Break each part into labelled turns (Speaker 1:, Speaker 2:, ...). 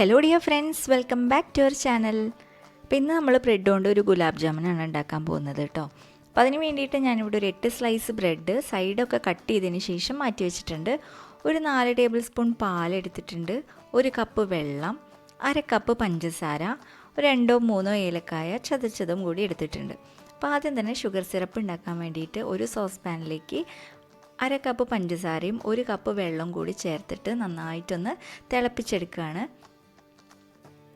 Speaker 1: Hello dear friends, welcome back to our channel. അപ്പോൾ ഇന്ന് നമ്മൾ ബ്രെഡ് കൊണ്ട് ഒരു ഗുലാബ് ജാമുനാണ് ഉണ്ടാക്കാൻ പോകുന്നത് കേട്ടോ. അപ്പോൾ അതിന് വേണ്ടിയിട്ട് ഞാനിവിടെ ഒരു 8 സ്ലൈസ് ബ്രെഡ് സൈഡൊക്കെ കട്ട് ചെയ്തതിന് ശേഷം മാറ്റി വെച്ചിട്ടുണ്ട്. ഒരു 4 ടേബിൾ സ്പൂൺ പാലെടുത്തിട്ടുണ്ട്, 1 കപ്പ് വെള്ളം, 1/2 കപ്പ് പഞ്ചസാര, ഒരു 2-3 ഏലക്കായ ചതച്ചതും കൂടി എടുത്തിട്ടുണ്ട്. അപ്പോൾ ആദ്യം തന്നെ ഷുഗർ സിറപ്പ് ഉണ്ടാക്കാൻ വേണ്ടിയിട്ട് ഒരു സോസ് പാനിലേക്ക് 1/2 കപ്പ് പഞ്ചസാരയും 1 കപ്പ് വെള്ളം കൂടി ചേർത്തിട്ട് നന്നായിട്ടൊന്ന് തിളപ്പിച്ചെടുക്കുകയാണ്.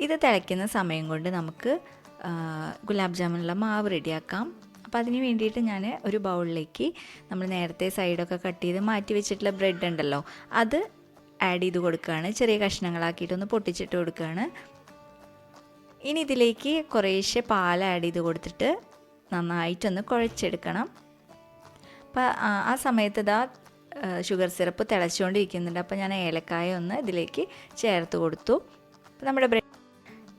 Speaker 1: ഇത് തിളയ്ക്കുന്ന സമയം കൊണ്ട് നമുക്ക് ഗുലാബ് ജാമുനുള്ള മാവ് റെഡിയാക്കാം. അപ്പോൾ അതിന് വേണ്ടിയിട്ട് ഞാൻ ഒരു ബൗളിലേക്ക് നമ്മൾ നേരത്തെ സൈഡൊക്കെ കട്ട് ചെയ്ത് മാറ്റി വെച്ചിട്ടുള്ള ബ്രെഡ് ഉണ്ടല്ലോ, അത് ആഡ് ചെയ്ത് കൊടുക്കുകയാണ്. ചെറിയ കഷ്ണങ്ങളാക്കിയിട്ടൊന്ന് പൊട്ടിച്ചിട്ട് കൊടുക്കുകയാണ്. ഇനി ഇതിലേക്ക് കുറേശ്ശെ പാൽ ആഡ് ചെയ്ത് കൊടുത്തിട്ട് നന്നായിട്ടൊന്ന് കുഴച്ചെടുക്കണം. അപ്പോൾ ആ സമയത്ത് ഇതാ ഷുഗർ സിറപ്പ് തിളച്ചുകൊണ്ടിരിക്കുന്നുണ്ട്. അപ്പോൾ ഞാൻ ഏലക്കായ ഒന്ന് ഇതിലേക്ക് ചേർത്ത് കൊടുത്തു. അപ്പോൾ നമ്മുടെ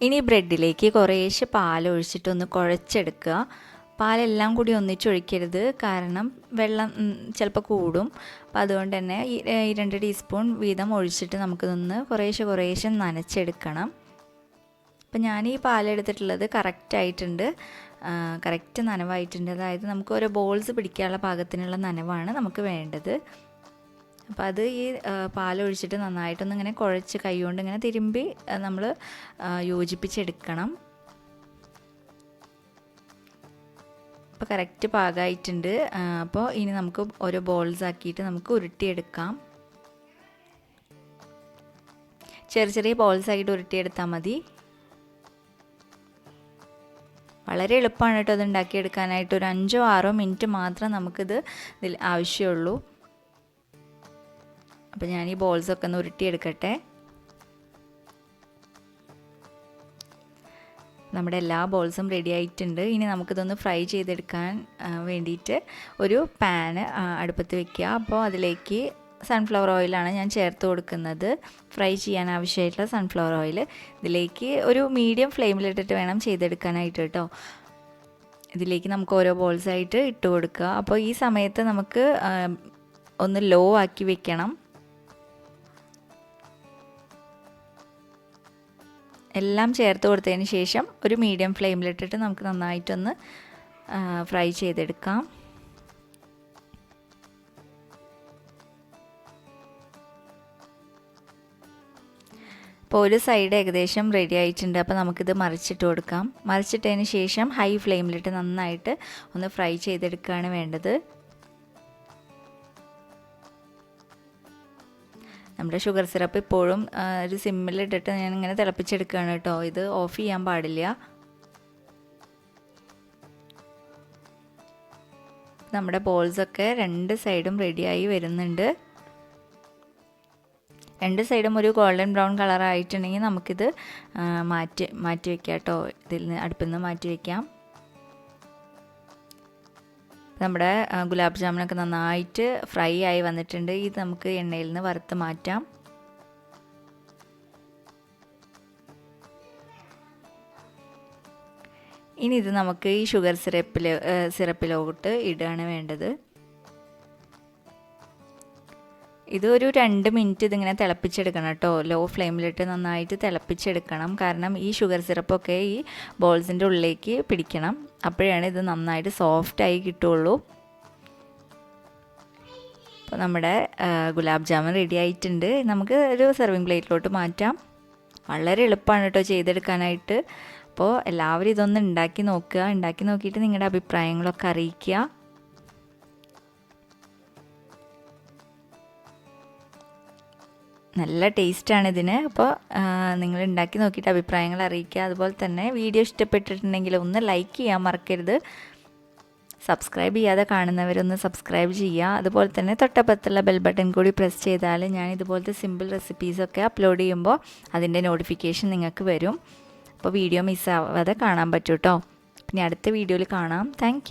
Speaker 1: ഇനി ബ്രെഡിലേക്ക് കുറേശ്ശെ പാൽ ഒഴിച്ചിട്ടൊന്ന് കുഴച്ചെടുക്കുക. പാലെല്ലാം കൂടി ഒന്നിച്ചൊഴിക്കരുത്, കാരണം വെള്ളം ചിലപ്പോൾ കൂടും. അപ്പോൾ അതുകൊണ്ട് തന്നെ 2 ടീസ്പൂൺ വീതം ഒഴിച്ചിട്ട് നമുക്കിതൊന്ന് കുറേശ്ശെ നനച്ചെടുക്കണം. അപ്പം ഞാൻ ഈ പാലെടുത്തിട്ടുള്ളത് കറക്റ്റായിട്ടുണ്ട്, കറക്റ്റ് നനവായിട്ടുണ്ട്. അതായത് നമുക്ക് ഓരോ ബോൾസ് പിടിക്കാനുള്ള പാകത്തിനുള്ള നനവാണ് നമുക്ക് വേണ്ടത്. അപ്പോൾ അത് ഈ പാലൊഴിച്ചിട്ട് നന്നായിട്ടൊന്ന് ഇങ്ങനെ കുഴച്ച് കൈകൊണ്ട് ഇങ്ങനെ തിരുമ്പി നമ്മൾ യോജിപ്പിച്ചെടുക്കണം. അപ്പോൾ കറക്റ്റ് പാകമായിട്ടുണ്ട്. അപ്പോൾ ഇനി നമുക്ക് ഓരോ ബോൾസ് ആക്കിയിട്ട് നമുക്ക് ഉരുട്ടിയെടുക്കാം. ചെറിയ ബോൾസ് ആക്കിയിട്ട് ഉരുട്ടിയെടുത്താൽ മതി. വളരെ എളുപ്പമാണ് കേട്ടോ അത് ഉണ്ടാക്കിയെടുക്കാനായിട്ട്. ഒരു 5-6 മിനിറ്റ് മാത്രം നമുക്കിത് ഇതിൽ ആവശ്യമുള്ളൂ. അപ്പോൾ ഞാൻ ഈ ബോൾസൊക്കെ ഒന്ന് ഉരുട്ടിയെടുക്കട്ടെ. നമ്മുടെ എല്ലാ ബോൾസും റെഡി ആയിട്ടുണ്ട്. ഇനി നമുക്കിതൊന്ന് ഫ്രൈ ചെയ്തെടുക്കാൻ വേണ്ടിയിട്ട് ഒരു പാന് അടുപ്പത്ത് വെക്കുക. അപ്പോൾ അതിലേക്ക് സൺഫ്ലവർ ഓയിലാണ് ഞാൻ ചേർത്ത് കൊടുക്കുന്നത്. ഫ്രൈ ചെയ്യാൻ ആവശ്യമായിട്ടുള്ള സൺഫ്ലവർ ഓയിൽ ഇതിലേക്ക് ഒരു മീഡിയം ഫ്ലെയിമിലിട്ടിട്ട് വേണം ചെയ്തെടുക്കാനായിട്ട് കേട്ടോ. ഇതിലേക്ക് നമുക്ക് ഓരോ ബോൾസായിട്ട് ഇട്ട് കൊടുക്കുക. അപ്പോൾ ഈ സമയത്ത് നമുക്ക് ഒന്ന് ലോ ആക്കി വെക്കണം. എല്ലാം ചേർത്ത് കൊടുത്തതിന് ശേഷം ഒരു മീഡിയം ഫ്ലെയിമിലിട്ടിട്ട് നമുക്ക് നന്നായിട്ടൊന്ന് ഫ്രൈ ചെയ്തെടുക്കാം. അപ്പോൾ ഒരു സൈഡ് ഏകദേശം റെഡി ആയിട്ടുണ്ട്. അപ്പോൾ നമുക്കിത് മറിച്ചിട്ട് കൊടുക്കാം. മറിച്ചിട്ടതിന് ശേഷം ഹൈ ഫ്ലെയിമിലിട്ട് നന്നായിട്ട് ഒന്ന് ഫ്രൈ ചെയ്തെടുക്കുകയാണ് വേണ്ടത്. നമ്മുടെ ഷുഗർ സിറപ്പ് ഇപ്പോഴും ഒരു സിമ്മിലിട്ടിട്ട് ഞാൻ ഇങ്ങനെ തിളപ്പിച്ചെടുക്കുകയാണ് കേട്ടോ. ഇത് ഓഫ് ചെയ്യാൻ പാടില്ല. നമ്മുടെ ബോൾസൊക്കെ 2 സൈഡും റെഡിയായി വരുന്നുണ്ട്. 2 സൈഡും ഒരു ഗോൾഡൻ ബ്രൗൺ കളർ ആയിട്ടുണ്ടെങ്കിൽ നമുക്കിത് മാറ്റി വയ്ക്കാം കേട്ടോ. ഇതിൽ നിന്ന് അടുപ്പിൽ നിന്ന് മാറ്റി വയ്ക്കാം. നമ്മുടെ ഗുലാബ് ജാമുനൊക്കെ നന്നായിട്ട് ഫ്രൈ ആയി വന്നിട്ടുണ്ട്. ഇത് നമുക്ക് എണ്ണയിൽ നിന്ന് വറുത്ത് മാറ്റാം. ഇനി ഇത് നമുക്ക് ഈ ഷുഗർ സിറപ്പിലോട്ട് ഇടുകയാണ് വേണ്ടത്. ഇത് ഒരു 2 മിനിറ്റ് ഇതിങ്ങനെ തിളപ്പിച്ചെടുക്കണം കേട്ടോ. ലോ ഫ്ലെയിമിലിട്ട് നന്നായിട്ട് തിളപ്പിച്ചെടുക്കണം. കാരണം ഈ ഷുഗർ സിറപ്പൊക്കെ ഈ ബോൾസിൻ്റെ ഉള്ളിലേക്ക് പിടിക്കണം. അപ്പോഴാണ് ഇത് നന്നായിട്ട് സോഫ്റ്റായി കിട്ടുള്ളൂ. അപ്പോൾ നമ്മുടെ ഗുലാബ് ജാമുൻ റെഡി ആയിട്ടുണ്ട്. നമുക്ക് ഒരു സെർവിങ് പ്ലേറ്റിലോട്ട് മാറ്റാം. വളരെ എളുപ്പമാണ് കേട്ടോ ചെയ്തെടുക്കാനായിട്ട്. അപ്പോൾ എല്ലാവരും ഇതൊന്ന് ഉണ്ടാക്കി നോക്കുക. ഉണ്ടാക്കി നോക്കിയിട്ട് നിങ്ങളുടെ അഭിപ്രായങ്ങളൊക്കെ അറിയിക്കുക. നല്ല ടേസ്റ്റാണ് ഇതിന്. അപ്പോൾ നിങ്ങൾ ഉണ്ടാക്കി നോക്കിയിട്ട് അഭിപ്രായങ്ങൾ അറിയിക്കുക. അതുപോലെ തന്നെ വീഡിയോ ഇഷ്ടപ്പെട്ടിട്ടുണ്ടെങ്കിൽ ഒന്ന് ലൈക്ക് ചെയ്യാൻ മറക്കരുത്. സബ്സ്ക്രൈബ് ചെയ്യാതെ കാണുന്നവരൊന്ന് സബ്സ്ക്രൈബ് ചെയ്യുക. അതുപോലെ തന്നെ തൊട്ടപ്പുറത്തുള്ള ബെൽ ബട്ടൺ കൂടി പ്രസ് ചെയ്താൽ ഞാൻ ഇതുപോലത്തെ സിമ്പിൾ റെസിപ്പീസൊക്കെ അപ്ലോഡ് ചെയ്യുമ്പോൾ അതിൻ്റെ നോട്ടിഫിക്കേഷൻ നിങ്ങൾക്ക് വരും. അപ്പോൾ വീഡിയോ മിസ്സാവാതെ കാണാൻ പറ്റും കേട്ടോ. പിന്നെ അടുത്ത വീഡിയോയിൽ കാണാം. താങ്ക്